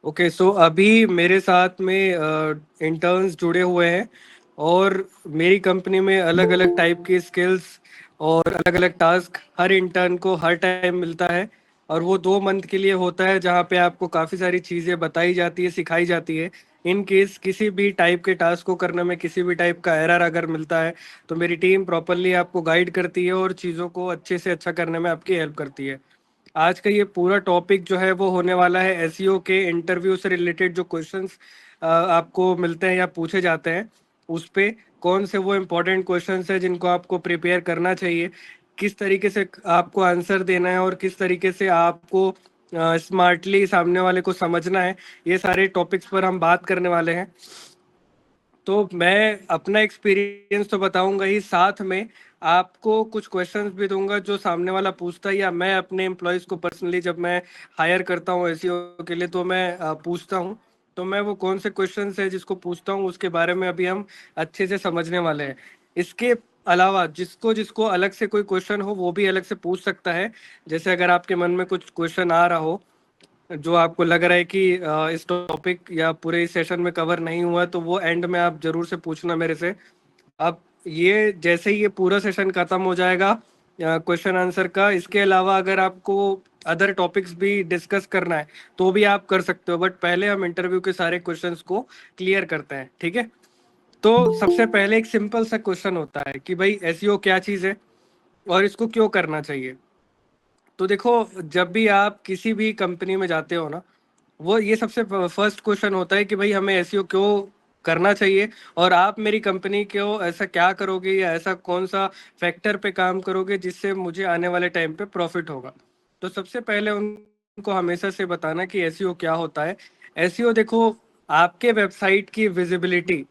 Okay, सो अभी मेरे साथ में इंटर्न्स जुड़े हुए हैं और मेरी कंपनी में अलग अलग टाइप की स्किल्स और अलग अलग टास्क हर इंटर्न को हर टाइम मिलता है। और वो 2 मंथ के लिए होता है जहाँ पे आपको काफ़ी सारी चीज़ें बताई जाती है, सिखाई जाती है। इन केस किसी भी टाइप के टास्क को करने में किसी भी टाइप का एरर अगर मिलता है तो मेरी टीम प्रॉपरली आपको गाइड करती है और चीज़ों को अच्छे से अच्छा करने में आपकी हेल्प करती है। आज का ये पूरा टॉपिक जो है वो होने वाला है एसईओ के इंटरव्यू से रिलेटेड जो क्वेश्चंस आपको मिलते हैं या पूछे जाते हैं उस पे कौन से वो इम्पोर्टेंट क्वेश्चंस है जिनको आपको प्रिपेयर करना चाहिए, किस तरीके से आपको आंसर देना है और किस तरीके से आपको स्मार्टली सामने वाले को समझना है। ये सारे टॉपिक्स पर हम बात करने वाले हैं। तो मैं अपना एक्सपीरियंस तो बताऊंगा ही, साथ में आपको कुछ क्वेश्चंस भी दूंगा जो सामने वाला पूछता है या मैं अपने एम्प्लॉयज़ को पर्सनली जब मैं हायर करता हूँ एसईओ के लिए तो मैं पूछता हूँ। तो मैं वो कौन से क्वेश्चंस है जिसको पूछता हूँ उसके बारे में अभी हम अच्छे से समझने वाले हैं। इसके अलावा जिसको जिसको अलग से कोई क्वेश्चन हो वो भी अलग से पूछ सकता है। जैसे अगर आपके मन में कुछ क्वेश्चन आ रहा हो जो आपको लग रहा है कि इस टॉपिक या पूरे इस सेशन में कवर नहीं हुआ तो वो एंड में आप जरूर से पूछना मेरे से। अब ये जैसे ही ये पूरा सेशन खत्म हो जाएगा क्वेश्चन आंसर का, इसके अलावा अगर आपको अदर टॉपिक्स भी डिस्कस करना है तो भी आप कर सकते हो, बट पहले हम इंटरव्यू के सारे क्वेश्चंस को क्लियर करते हैं, ठीक है। तो सबसे पहले एक सिंपल सा क्वेश्चन होता है कि भाई एसईओ क्या चीज़ है और इसको क्यों करना चाहिए। तो देखो, जब भी आप किसी भी कंपनी में जाते हो ना, वो ये सबसे फर्स्ट क्वेश्चन होता है कि भाई हमें एसईओ क्यों करना चाहिए और आप मेरी कंपनी को ऐसा क्या करोगे या ऐसा कौन सा फैक्टर पे काम करोगे जिससे मुझे आने वाले टाइम पे प्रॉफिट होगा। तो सबसे पहले उनको हमेशा से बताना कि एसईओ क्या होता है। एसईओ देखो, आपके वेबसाइट की विजिबिलिटी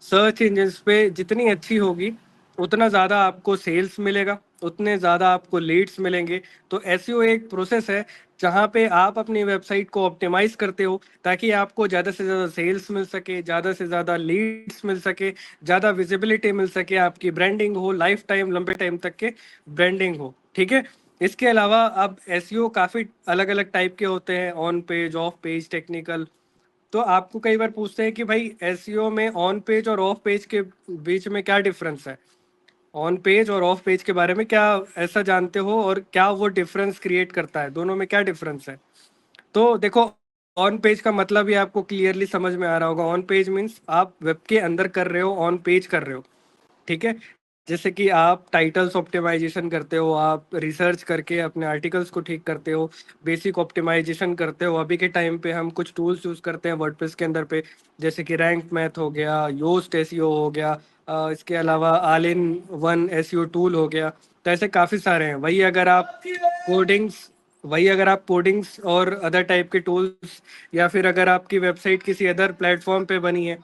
सर्च इंजन्स पे जितनी अच्छी होगी उतना ज़्यादा आपको सेल्स मिलेगा, उतने ज़्यादा आपको लीड्स मिलेंगे। तो एसईओ एक प्रोसेस है जहाँ पे आप अपनी वेबसाइट को ऑप्टिमाइज करते हो ताकि आपको ज़्यादा से ज़्यादा सेल्स मिल सके, ज़्यादा से ज़्यादा लीड्स मिल सके, ज़्यादा विजिबिलिटी मिल सके, आपकी ब्रांडिंग हो, लाइफ टाइम लंबे टाइम तक के ब्रांडिंग हो, ठीक है। इसके अलावा अब एसईओ काफ़ी अलग अलग टाइप के होते हैं, on page, of page, technical. तो आपको कई बार पूछते हैं कि भाई एसईओ में ऑन पेज और ऑफ पेज के बीच में क्या डिफरेंस है, ऑन पेज और ऑफ पेज के बारे में क्या ऐसा जानते हो और क्या वो डिफरेंस क्रिएट करता है, दोनों में क्या डिफरेंस है। तो देखो, ऑन पेज का मतलब ही आपको क्लियरली समझ में आ रहा होगा। ऑन पेज मीन्स आप वेब के अंदर कर रहे हो, ऑन पेज कर रहे हो, ठीक है। जैसे कि आप टाइटल्स ऑप्टिमाइजेशन करते हो, आप रिसर्च करके अपने आर्टिकल्स को ठीक करते हो, बेसिक ऑप्टिमाइजेशन करते हो। अभी के टाइम पे हम कुछ टूल्स यूज़ करते हैं वर्डप्रेस के अंदर पे, जैसे कि रैंक मैथ हो गया, योस्ट एसईओ हो गया, इसके अलावा all in one SEO tool हो गया। तो ऐसे काफ़ी सारे हैं। कोडिंग्स वही अगर आप कोडिंग्स और अदर टाइप के टूल्स या फिर अगर आपकी वेबसाइट किसी अदर प्लेटफॉर्म पे बनी है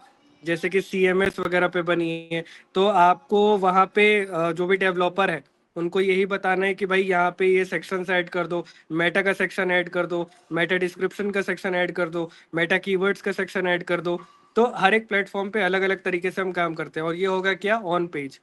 जैसे कि सीएमएस वगैरह पे बनी है, तो आपको वहाँ पे जो भी डेवलपर है उनको यही बताना है कि भाई यहाँ पे ये सेक्शंस ऐड कर दो, मेटा का सेक्शन ऐड कर दो, मेटा डिस्क्रिप्शन का सेक्शन ऐड कर दो, मेटा कीवर्ड्स का सेक्शन ऐड कर दो। तो हर एक प्लेटफॉर्म पे अलग अलग तरीके से हम काम करते हैं और ये होगा क्या, ऑन पेज।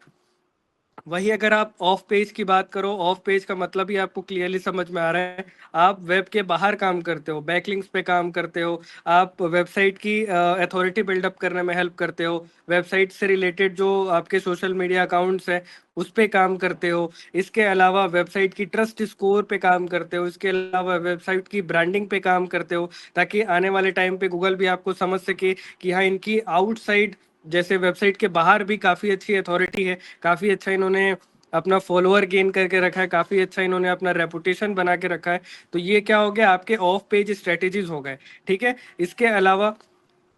वही अगर आप ऑफ पेज की बात करो, ऑफ पेज का मतलब ही आपको क्लियरली समझ में आ रहा है। आप वेब के बाहर काम करते हो, बैकलिंक्स पे काम करते हो, आप वेबसाइट की अथॉरिटी बिल्डअप करने में हेल्प करते हो, वेबसाइट से रिलेटेड जो आपके सोशल मीडिया अकाउंट्स हैं उस पे काम करते हो। इसके अलावा वेबसाइट की ट्रस्ट स्कोर पे काम करते हो, इसके अलावा वेबसाइट की ब्रांडिंग पे काम करते हो ताकि आने वाले टाइम पे गूगल भी आपको समझ सके कि हाँ, इनकी आउटसाइड जैसे वेबसाइट के बाहर भी काफ़ी अच्छी अथॉरिटी है, काफ़ी अच्छा इन्होंने अपना फॉलोअर गेन करके रखा है, काफ़ी अच्छा इन्होंने अपना रेपुटेशन बना के रखा है। तो ये क्या हो गया, आपके ऑफ पेज स्ट्रेटेजीज हो गए, ठीक है। इसके अलावा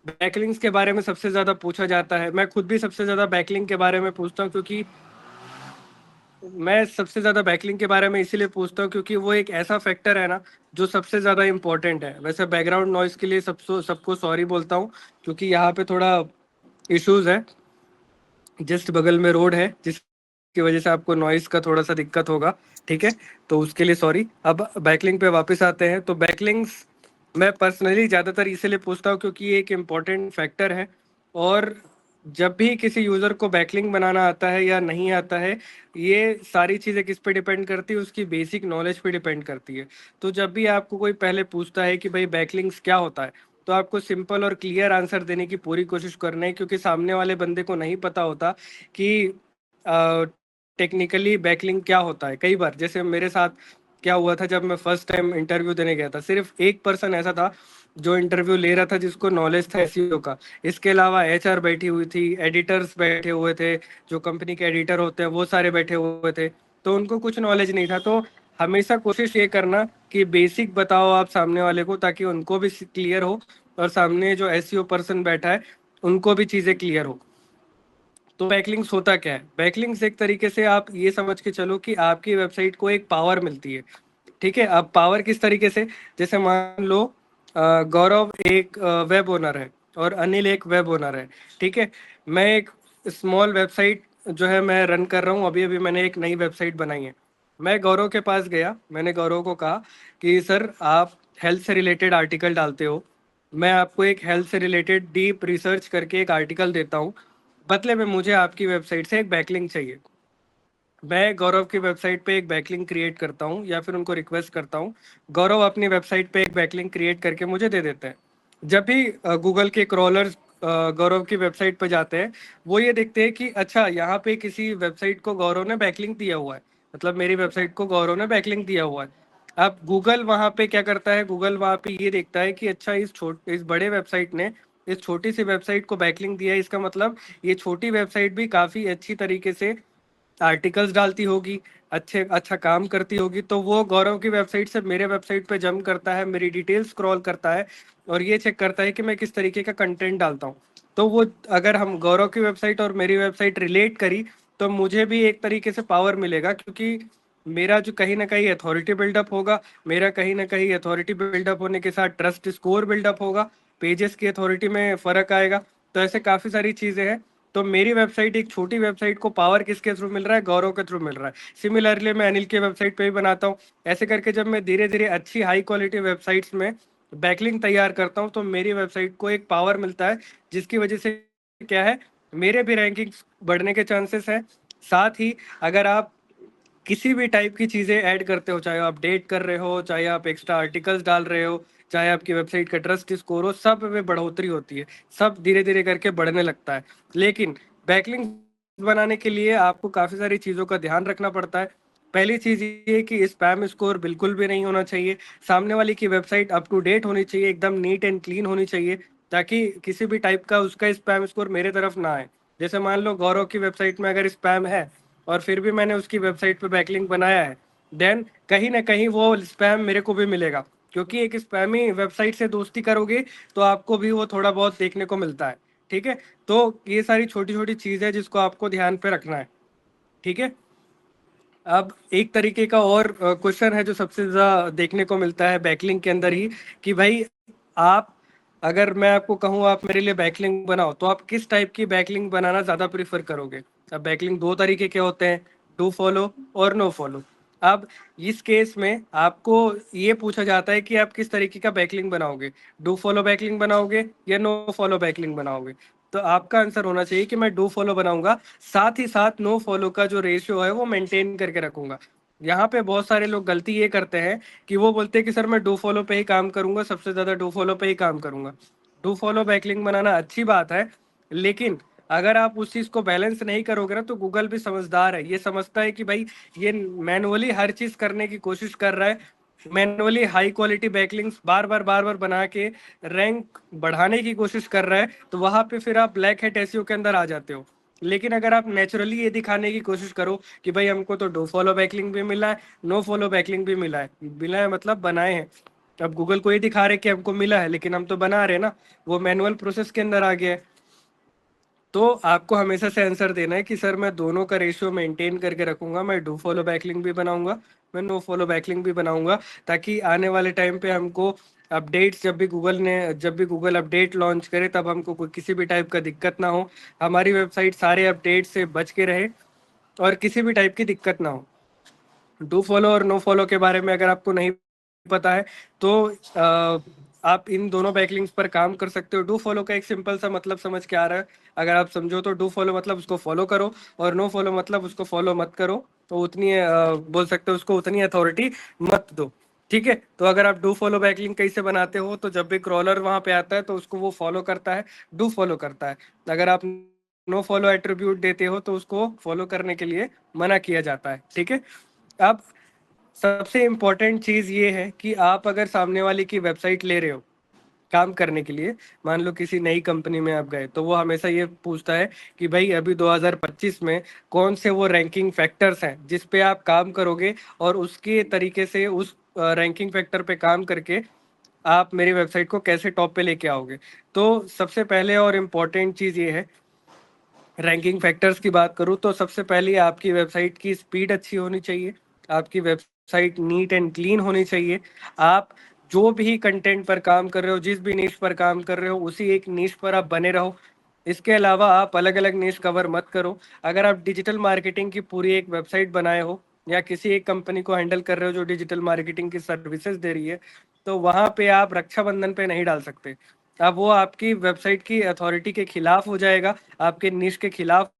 बैकलिंक्स के बारे में सबसे ज़्यादा पूछा जाता है। मैं खुद भी सबसे ज़्यादा बैकलिंक के बारे में पूछता हूँ क्योंकि मैं सबसे ज़्यादा बैकलिंक के बारे में इसीलिए पूछता हूँ क्योंकि वो एक ऐसा फैक्टर है ना जो सबसे ज़्यादा इम्पोर्टेंट है। वैसे बैकग्राउंड नॉइस के लिए सबको सॉरी बोलता हूँ क्योंकि यहाँ पे थोड़ा इश्यूज है, जस्ट बगल में रोड है जिसकी वजह से आपको नॉइस का थोड़ा सा दिक्कत होगा, ठीक है। तो उसके लिए सॉरी। अब बैकलिंक पे वापस आते हैं। तो बैकलिंक्स मैं पर्सनली ज़्यादातर इसीलिए पूछता हूँ क्योंकि ये एक इम्पॉर्टेंट फैक्टर है। और जब भी किसी यूज़र को बैकलिंक बनाना आता है या नहीं आता है, ये सारी चीज़ें किस पे डिपेंड करती है, उसकी बेसिक नॉलेज पे डिपेंड करती है। तो जब भी आपको कोई पहले पूछता है कि भाई बैकलिंक्स क्या होता है, तो आपको सिंपल और क्लियर आंसर देने की पूरी कोशिश करना है, क्योंकि सामने वाले बंदे को नहीं पता होता कि टेक्निकली बैकलिंक क्या होता है। कई बार जैसे मेरे साथ क्या हुआ था, जब मैं फर्स्ट टाइम इंटरव्यू देने गया था, सिर्फ एक पर्सन ऐसा था जो इंटरव्यू ले रहा था जिसको नॉलेज था एसईओ का। इसके अलावा एचआर बैठी हुई थी, एडिटर्स बैठे हुए थे, जो कंपनी के एडिटर होते हैं वो सारे बैठे हुए थे, तो उनको कुछ नॉलेज नहीं था। तो हमेशा कोशिश ये करना कि बेसिक बताओ आप सामने वाले को, ताकि उनको भी क्लियर हो और सामने जो एसईओ पर्सन बैठा है उनको भी चीज़ें क्लियर हो। तो बैकलिंक्स होता क्या है? बैकलिंक्स एक तरीके से आप ये समझ के चलो कि आपकी वेबसाइट को एक पावर मिलती है। ठीक है, अब पावर किस तरीके से? जैसे मान लो गौरव एक वेब ओनर है और अनिल एक वेब ओनर है। ठीक है, मैं एक स्मॉल वेबसाइट जो है मैं रन कर रहा हूँ, अभी अभी मैंने एक नई वेबसाइट बनाई है। मैं गौरव के पास गया, मैंने गौरव को कहा कि सर आप हेल्थ से रिलेटेड आर्टिकल डालते हो, मैं आपको एक हेल्थ से रिलेटेड डीप रिसर्च करके एक आर्टिकल देता हूँ, बदले में मुझे आपकी वेबसाइट से एक बैकलिंक चाहिए। मैं गौरव की वेबसाइट पे एक बैकलिंक क्रिएट करता हूँ या फिर उनको रिक्वेस्ट करता हूँ, गौरव अपनी वेबसाइट पे एक बैकलिंक क्रिएट करके मुझे दे देते हैं। जब भी गूगल के क्रॉलर्स गौरव की वेबसाइट पे जाते हैं, वो ये देखते हैं कि अच्छा यहाँ पे किसी वेबसाइट को गौरव ने बैकलिंक दिया हुआ है, मतलब मेरी वेबसाइट को गौरव ने बैकलिंक दिया हुआ है। अब गूगल वहाँ पे क्या करता है, गूगल वहाँ पे ये देखता है कि अच्छा इस बड़े वेबसाइट ने इस छोटी सी वेबसाइट को बैकलिंक दिया है, इसका मतलब ये छोटी वेबसाइट भी काफ़ी अच्छी तरीके से आर्टिकल्स डालती होगी, अच्छा काम करती होगी। तो वो गौरव की वेबसाइट से मेरे वेबसाइट पे जंप करता है, मेरी डिटेल स्क्रॉल करता है और ये चेक करता है कि मैं किस तरीके का कंटेंट डालता हूँ। तो वो अगर हम गौरव की वेबसाइट और मेरी वेबसाइट रिलेट करी, तो मुझे भी एक तरीके से पावर मिलेगा, क्योंकि मेरा जो कहीं ना कहीं अथॉरिटी बिल्डअप होगा, मेरा कहीं ना कहीं अथॉरिटी बिल्डअप होने के साथ ट्रस्ट स्कोर बिल्डअप होगा, पेजेस की अथॉरिटी में फर्क आएगा। तो ऐसे काफ़ी सारी चीज़ें हैं। तो मेरी वेबसाइट, एक छोटी वेबसाइट को पावर किसके थ्रू मिल रहा है? गौरव के थ्रू मिल रहा है। सिमिलरली मैं अनिल की वेबसाइट पे भी बनाता हूँ। ऐसे करके जब मैं धीरे धीरे अच्छी हाई क्वालिटी वेबसाइट्स में बैकलिंक तैयार करता हूँ, तो मेरी वेबसाइट को एक पावर मिलता है, जिसकी वजह से क्या है, मेरे भी रैंकिंग बढ़ने के चांसेस है। साथ ही अगर आप किसी भी टाइप की चीज़ें ऐड करते हो, चाहे आप अपडेट कर रहे हो, चाहे आप एक्स्ट्रा आर्टिकल्स डाल रहे हो, चाहे आपकी वेबसाइट का ट्रस्ट स्कोर हो, सब में बढ़ोतरी होती है, सब धीरे धीरे करके बढ़ने लगता है। लेकिन बैकलिंक बनाने के लिए आपको काफ़ी सारी चीज़ों का ध्यान रखना पड़ता है। पहली चीज़ ये कि स्पैम स्कोर बिल्कुल भी नहीं होना चाहिए, सामने वाले की वेबसाइट अप टू डेट होनी चाहिए, एकदम नीट एंड क्लीन होनी चाहिए, ताकि किसी भी टाइप का उसका स्पैम स्कोर मेरे तरफ ना आए। जैसे मान लो गौरव की वेबसाइट में अगर स्पैम है और फिर भी मैंने उसकी वेबसाइट पे बैकलिंक बनाया है, देन कहीं ना कहीं वो स्पैम मेरे को भी मिलेगा, क्योंकि एक स्पैमी वेबसाइट से दोस्ती करोगे तो आपको भी वो थोड़ा बहुत देखने को मिलता है। ठीक है, तो ये सारी छोटी छोटी चीज़ है जिसको आपको ध्यान पे रखना है। ठीक है, अब एक तरीके का और क्वेश्चन है जो सबसे ज़्यादा देखने को मिलता है बैकलिंक के अंदर ही, कि भाई आप, अगर मैं आपको कहूँ आप मेरे लिए बैकलिंक बनाओ, तो आप किस टाइप की बैकलिंक बनाना ज़्यादा प्रीफर करोगे? अब बैकलिंक दो तरीके के होते हैं, डू फॉलो और नो फॉलो। अब इस केस में आपको ये पूछा जाता है कि आप किस तरीके का बैकलिंक बनाओगे, डू फॉलो बैकलिंक बनाओगे या नो फॉलो बैकलिंक बनाओगे? तो आपका आंसर होना चाहिए कि मैं डू फॉलो बनाऊंगा, साथ ही साथ नो फॉलो का जो रेशियो है वो मेंटेन करके रखूंगा। यहाँ पे बहुत सारे लोग गलती ये करते हैं कि वो बोलते हैं कि सर मैं डू फॉलो पे ही काम करूंगा, सबसे ज्यादा डू फॉलो पे ही काम करूंगा। डू फॉलो बैकलिंक बनाना अच्छी बात है, लेकिन अगर आप उस चीज को बैलेंस नहीं करोगे ना, तो गूगल भी समझदार है, ये समझता है कि भाई ये मैनुअली हर चीज करने की कोशिश कर रहा है, मैनुअली हाई क्वालिटी बैकलिंक्स बार बार बना के रैंक बढ़ाने की कोशिश कर रहा है, तो वहां पे फिर आप ब्लैक हैट एसईओ के अंदर आ जाते हो। लेकिन अगर आप नेचुरली ये दिखाने की कोशिश करो कि भाई हमको तो डू फॉलो बैकलिंक भी मिला है, नो फॉलो बैकलिंक भी मिला है मतलब बनाए हैं, अब गूगल को ये दिखा रहे कि हमको मिला है लेकिन हम तो बना रहे हैं ना, वो मैनुअल प्रोसेस के अंदर आ गया है। तो आपको हमेशा से आंसर देना है कि सर मैं दोनों का रेशियो मेंटेन करके रखूंगा, मैं डू फॉलो बैकलिंक भी बनाऊंगा, मैं नो फॉलो बैकलिंक भी बनाऊंगा, ताकि आने वाले टाइम पे हमको अपडेट्स, जब भी गूगल अपडेट लॉन्च करे तब हमको कोई किसी भी टाइप का दिक्कत ना हो, हमारी वेबसाइट सारे अपडेट से बच के रहे और किसी भी टाइप की दिक्कत ना हो। डू फॉलो और नो फॉलो के बारे में अगर आपको नहीं पता है, तो आप इन दोनों बैकलिंक्स पर काम कर सकते हो। डू फॉलो का एक सिंपल सा मतलब समझ के आ रहा है? अगर आप समझो तो डू फॉलो मतलब उसको फॉलो करो, और नो फॉलो मतलब उसको फॉलो मत करो, तो उतनी बोल सकते हो उसको उतनी अथॉरिटी मत दो। ठीक है। तो अगर आप डू फॉलो बैकलिंक कहीं से बनाते हो तो जब भी क्रॉलर वहां पे आता है तो उसको वो फॉलो करता है, डू फॉलो करता है। अगर आप नो फॉलो एट्रीब्यूट देते हो तो उसको फॉलो करने के लिए मना किया जाता है। ठीक है। अब सबसे इम्पोर्टेंट चीज ये है कि आप अगर सामने वाले की वेबसाइट ले रहे हो काम करने के लिए, मान लो किसी नई कंपनी में आप गए, तो वो हमेशा ये पूछता है कि भाई अभी 2025 में कौन से वो रैंकिंग फैक्टर्स हैं जिस पे आप काम करोगे और उसके तरीके से उस रैंकिंग फैक्टर पे काम करके आप मेरी वेबसाइट को कैसे टॉप पे लेके आओगे। तो सबसे पहले और इम्पोर्टेंट चीज़ ये है, रैंकिंग फैक्टर्स की बात करूँ तो सबसे पहले आपकी वेबसाइट की स्पीड अच्छी होनी चाहिए, आपकी वेबसाइट नीट एंड क्लीन होनी चाहिए। आप जो भी कंटेंट पर काम कर रहे हो, जिस भी निश पर काम कर रहे हो, उसी एक निश पर आप बने रहो। इसके अलावा आप अलग अलग निश कवर मत करो। अगर आप डिजिटल मार्केटिंग की पूरी एक वेबसाइट बनाए हो या किसी एक कंपनी को हैंडल कर रहे हो जो डिजिटल मार्केटिंग की सर्विसेज दे रही है, तो वहाँ पे आप रक्षाबंधन पे नहीं डाल सकते। अब वो आपकी वेबसाइट की अथॉरिटी के खिलाफ हो जाएगा, आपके निश के खिलाफ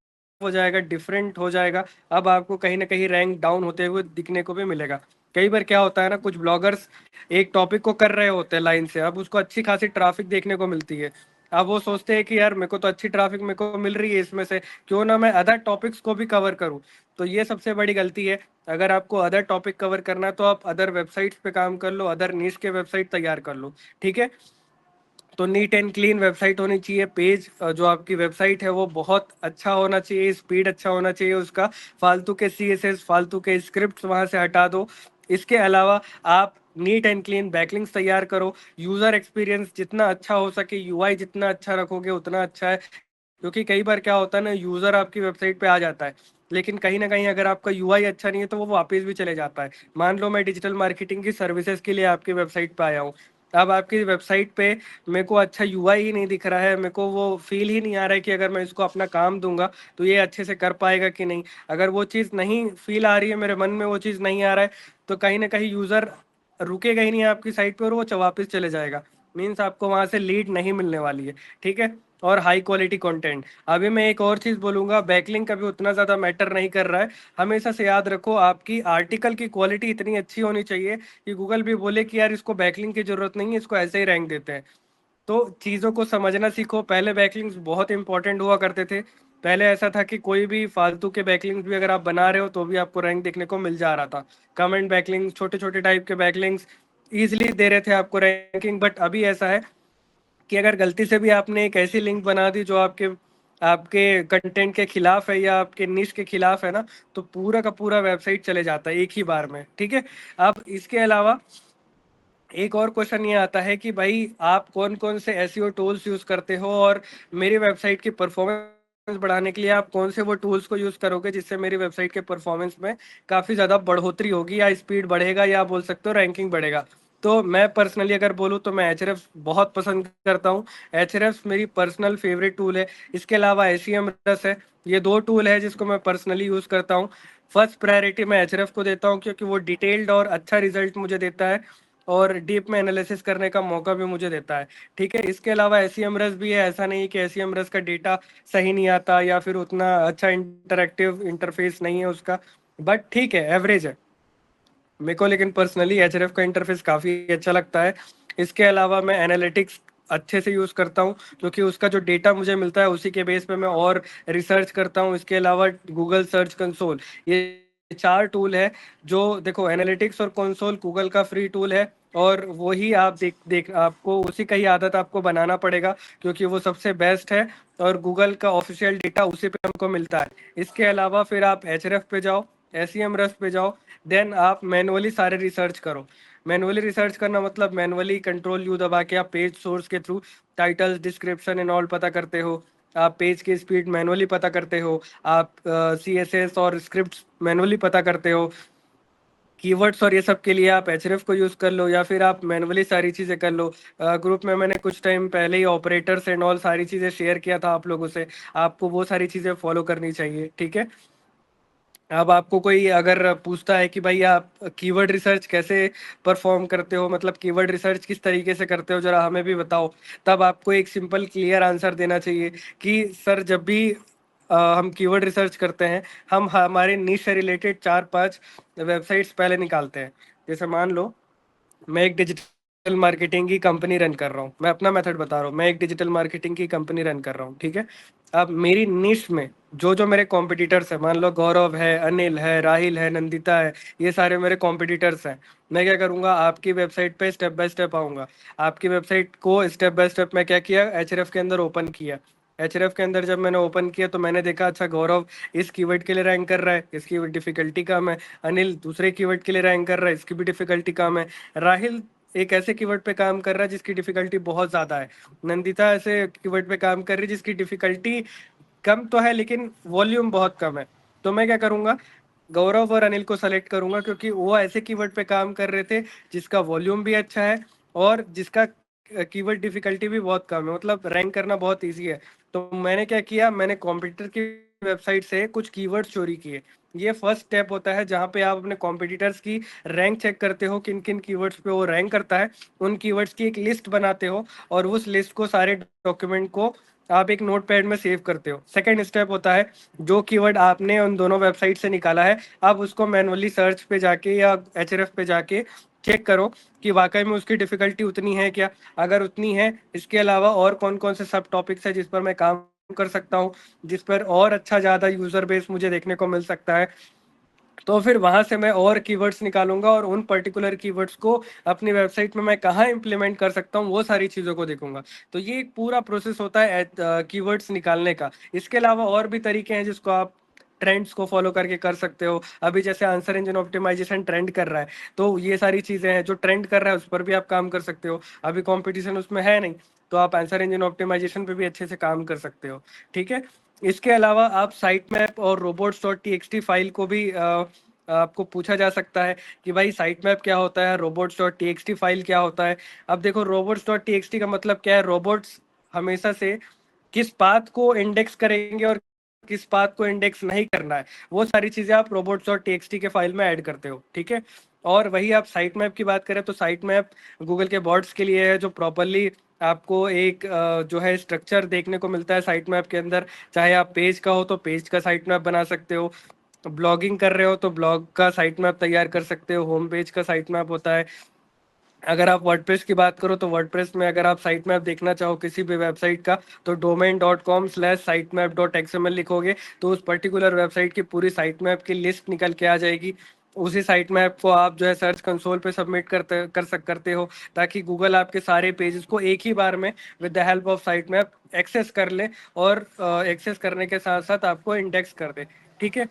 हो जाएगा, डिफरेंट हो जाएगा। अब आपको कहीं ना कहीं रैंक डाउन होते हुए दिखने को भी मिलेगा। कई बार क्या होता है ना, कुछ ब्लॉगर्स एक टॉपिक को कर रहे होते हैं लाइन से, अब उसको अच्छी खासी ट्रैफिक देखने को मिलती है। अब वो सोचते हैं कि यार मेरे को तो अच्छी ट्रैफिक मेरे को मिल रही है इसमें से, क्यों ना मैं अदर टॉपिक्स को भी कवर करूं। तो ये सबसे बड़ी गलती है। अगर आपको अदर टॉपिक कवर करना है तो आप अदर वेबसाइट्स पे काम कर लो, अदर नीश के वेबसाइट तैयार कर लो। ठीक है। तो नीट एंड क्लीन वेबसाइट होनी चाहिए। पेज जो आपकी वेबसाइट है वो बहुत अच्छा होना चाहिए, स्पीड अच्छा होना चाहिए उसका। फालतू के CSS, फालतू के स्क्रिप्ट वहां से हटा दो। इसके अलावा आप नीट एंड क्लीन बैकलिंक्स तैयार करो। यूजर एक्सपीरियंस जितना अच्छा हो सके, UI जितना अच्छा रखोगे उतना अच्छा है। क्योंकि कई बार क्या होता है ना, यूजर आपकी वेबसाइट पे आ जाता है, लेकिन कहीं ना कहीं अगर आपका UI अच्छा नहीं है तो वो वापस भी चले जाता है। मान लो मैं डिजिटल मार्केटिंग की सर्विसेज के लिए आपकी वेबसाइट पे आया हूँ, अब आपकी वेबसाइट पे मेरे को अच्छा UI ही नहीं दिख रहा है, मेरे को वो फील ही नहीं आ रहा है कि अगर मैं इसको अपना काम दूंगा तो ये अच्छे से कर पाएगा कि नहीं। अगर वो चीज़ नहीं फील आ रही है, मेरे मन में वो चीज़ नहीं आ रहा है, तो कहीं ना कहीं यूज़र रुकेगा ही नहीं आपकी साइट पे और वो वापस चले जाएगा। मीन्स आपको वहां से लीड नहीं मिलने वाली है। ठीक है। और हाई क्वालिटी कंटेंट। अभी मैं एक और चीज़ बोलूंगा, बैकलिंक अभी उतना ज़्यादा मैटर नहीं कर रहा है। हमेशा से याद रखो, आपकी आर्टिकल की क्वालिटी इतनी अच्छी होनी चाहिए कि गूगल भी बोले कि यार इसको बैकलिंक की जरूरत नहीं है, इसको ऐसे ही रैंक देते हैं। तो चीज़ों को समझना सीखो। पहले बैकलिंक्स बहुत इंपॉर्टेंट हुआ करते थे। पहले ऐसा था कि कोई भी फालतू के बैकलिंक्स भी अगर आप बना रहे हो तो भी आपको रैंक देखने को मिल जा रहा था। कमेंट बैकलिंक्स, छोटे छोटे टाइप के बैकलिंक्स ईजिली दे रहे थे आपको रैंकिंग। बट अभी ऐसा है कि अगर गलती से भी आपने एक ऐसी लिंक बना दी जो आपके आपके कंटेंट के खिलाफ है या आपके निश के खिलाफ है ना, तो पूरा का पूरा वेबसाइट चले जाता है एक ही बार में। ठीक है। अब इसके अलावा एक और क्वेश्चन ये आता है कि भाई आप कौन कौन से SEO टूल्स यूज करते हो और मेरी वेबसाइट की परफॉर्मेंस बढ़ाने के लिए आप कौन से वो टूल्स को यूज करोगे जिससे मेरी वेबसाइट के परफॉर्मेंस में काफी ज्यादा बढ़ोतरी होगी या स्पीड बढ़ेगा या बोल सकते हो रैंकिंग बढ़ेगा। तो मैं पर्सनली अगर बोलूँ तो मैं Ahrefs बहुत पसंद करता हूँ। Ahrefs मेरी पर्सनल फेवरेट टूल है। इसके अलावा SEMrush है। ये दो टूल है जिसको मैं पर्सनली यूज करता हूँ। फर्स्ट प्रायोरिटी मैं Ahrefs को देता हूँ क्योंकि वो डिटेल्ड और अच्छा रिजल्ट मुझे देता है और डीप में एनालिसिस करने का मौका भी मुझे देता है। ठीक है। इसके अलावा SEMrush भी है, ऐसा नहीं कि SEMrush का डेटा सही नहीं आता या फिर उतना अच्छा इंटरैक्टिव इंटरफेस नहीं है उसका, बट ठीक है, एवरेज है मेरे को। लेकिन पर्सनली Href का इंटरफेस काफ़ी अच्छा लगता है। इसके अलावा मैं एनालिटिक्स अच्छे से यूज़ करता हूँ क्योंकि उसका जो डेटा मुझे मिलता है उसी के बेस पे मैं और रिसर्च करता हूँ। इसके अलावा गूगल सर्च कंसोल, ये चार टूल है। जो देखो, एनालिटिक्स और कंसोल गूगल का फ्री टूल है और वही आप देख देख आपको उसी का ही आदत आपको बनाना पड़ेगा क्योंकि वो सबसे बेस्ट है और गूगल का ऑफिशियल डेटा उसी पे हमको मिलता है। इसके अलावा फिर आप Href पे जाओ, SEMrush पे जाओ, देन आप मैनुअली सारे रिसर्च करो। मैनुअली रिसर्च करना मतलब मैनुअली Ctrl+U दबा के आप पेज सोर्स के through titles, description and all पता करते हो। आप पेज की स्पीड मैनुअली पता करते हो। आप CSS और स्क्रिप्ट मैनुअली पता करते हो। कीवर्ड्स और ये सब के लिए आप Href को यूज़ कर लो या फिर आप मैनुअली सारी चीज़ें कर लो। ग्रुप में मैंने कुछ टाइम पहले ही ऑपरेटर्स एंड ऑल सारी चीज़ें शेयर किया था आप लोगों से। आपको वो सारी चीज़ें फॉलो करनी चाहिए। ठीक है। अब आपको कोई अगर पूछता है कि भाई आप कीवर्ड रिसर्च कैसे परफॉर्म करते हो, मतलब कीवर्ड रिसर्च किस तरीके से करते हो, जरा हमें भी बताओ, तब आपको एक सिंपल क्लियर आंसर देना चाहिए कि सर जब भी हम कीवर्ड रिसर्च करते हैं, हम हमारे निश से रिलेटेड 4-5 वेबसाइट्स पहले निकालते हैं। जैसे मान लो मैं एक डिजिटल मार्केटिंग की कंपनी रन कर रहा हूँ, मैं अपना मेथड बता रहा हूँ, मैं एक डिजिटल मार्केटिंग की कंपनी रन कर रहा हूँ, ठीक है। अब मेरी निश में जो जो मेरे कॉम्पिटिटर्स हैं, मान लो गौरव है, अनिल है, राहिल है, नंदिता है, ये सारे मेरे कॉम्पिटिटर्स हैं। मैं क्या करूँगा, आपकी वेबसाइट पे स्टेप बाय स्टेप आऊँगा। आपकी वेबसाइट को स्टेप बाय स्टेप मैं क्या किया, एचरेफ के अंदर ओपन किया। एचरेफ के अंदर जब मैंने ओपन किया तो मैंने देखा अच्छा गौरव इस कीवर्ड के लिए रैंक कर रहा है, इसकी डिफिकल्टी कम है। अनिल दूसरे कीवर्ड के लिए रैंक कर रहा है, इसकी भी डिफिकल्टी कम है। राहिल एक ऐसे कीवर्ड पे काम कर रहा है जिसकी डिफिकल्टी बहुत ज्यादा है। नंदिता ऐसे कीवर्ड पे काम कर रही है जिसकी डिफिकल्टी कम तो है लेकिन वॉल्यूम बहुत कम है। तो मैं क्या करूंगा, गौरव और अनिल को सेलेक्ट करूंगा क्योंकि वो ऐसे कीवर्ड पे काम कर रहे थे जिसका वॉल्यूम भी अच्छा है और जिसका कीवर्ड डिफिकल्टी भी बहुत कम है, मतलब रैंक करना बहुत ईजी है। तो मैंने क्या किया, मैंने कॉम्पिटिटर की वेबसाइट से कुछ कीवर्ड चोरी किए। ये फर्स्ट स्टेप होता है जहाँ पे आप अपने कॉम्पिटिटर्स की रैंक चेक करते हो, किन किन कीवर्ड्स पे वो रैंक करता है। उन कीवर्ड्स की एक लिस्ट बनाते हो और उस लिस्ट को, सारे डॉक्यूमेंट को आप एक नोटपैड में सेव करते हो। सेकंड स्टेप होता है जो कीवर्ड आपने उन दोनों वेबसाइट से निकाला है, आप उसको मैनुअली सर्च पे जाके या एचआरएफ पे जाके चेक करो कि वाकई में उसकी डिफिकल्टी उतनी है क्या। अगर उतनी है, इसके अलावा और कौन कौन से सब टॉपिक्स है जिस पर मैं काम कर सकता हूँ, जिस पर और अच्छा ज़्यादा यूज़र बेस मुझे देखने को मिल सकता है, तो फिर वहां से मैं और कीवर्ड्स निकालूंगा और उन पर्टिकुलर कीवर्ड्स को अपनी वेबसाइट में मैं कहाँ इंप्लीमेंट कर सकता हूँ वो सारी चीज़ों को देखूंगा। तो ये एक पूरा प्रोसेस होता है कीवर्ड्स निकालने का। इसके अलावा और भी तरीके हैं जिसको आप ट्रेंड्स को फॉलो करके कर सकते हो। अभी जैसे आंसर इंजन ऑप्टिमाइजेशन ट्रेंड कर रहा है, तो ये सारी चीज़ें हैं जो ट्रेंड कर रहा है, उस पर भी आप काम कर सकते हो। अभी कंपटीशन उसमें है नहीं, तो आप आंसर इंजन ऑप्टिमाइजेशन पे भी अच्छे से काम कर सकते हो, ठीक है। इसके अलावा आप साइट मैप और robots dot T x T file को भी आपको पूछा जा सकता है कि भाई साइट मैप क्या होता है, robots dot T x T file क्या होता है। अब देखो robots dot T x T का मतलब क्या है, रोबोट्स हमेशा से किस पाथ को इंडेक्स करेंगे और किस पाथ को इंडेक्स नहीं करना है, वो सारी चीजें आप robots dot T x T के फाइल में ऐड करते हो, ठीक है। और वही आप साइट मैप की बात करें तो साइट मैप गूगल के बॉट्स के लिए है, जो प्रॉपरली आपको एक जो है स्ट्रक्चर देखने को मिलता है साइट मैप के अंदर। चाहे आप पेज का हो तो पेज का साइट मैप बना सकते हो, तो ब्लॉगिंग कर रहे हो तो ब्लॉग का साइट मैप तैयार कर सकते हो, होम पेज का साइट मैप होता है। अगर आप वर्डप्रेस की बात करो तो वर्डप्रेस में अगर आप साइट मैप देखना चाहो किसी भी वेबसाइट का, तो domain.com/sitemap.xml लिखोगे तो उस पर्टिकुलर वेबसाइट की पूरी साइट मैप की लिस्ट निकल के आ जाएगी। उसी साइट मैप को आप जो है सर्च कंसोल पे सबमिट करते हो, ताकि गूगल आपके सारे पेजेस को एक ही बार में with the help of site map access कर ले और एक्सेस करने के साथ साथ आपको इंडेक्स कर दे, ठीक है।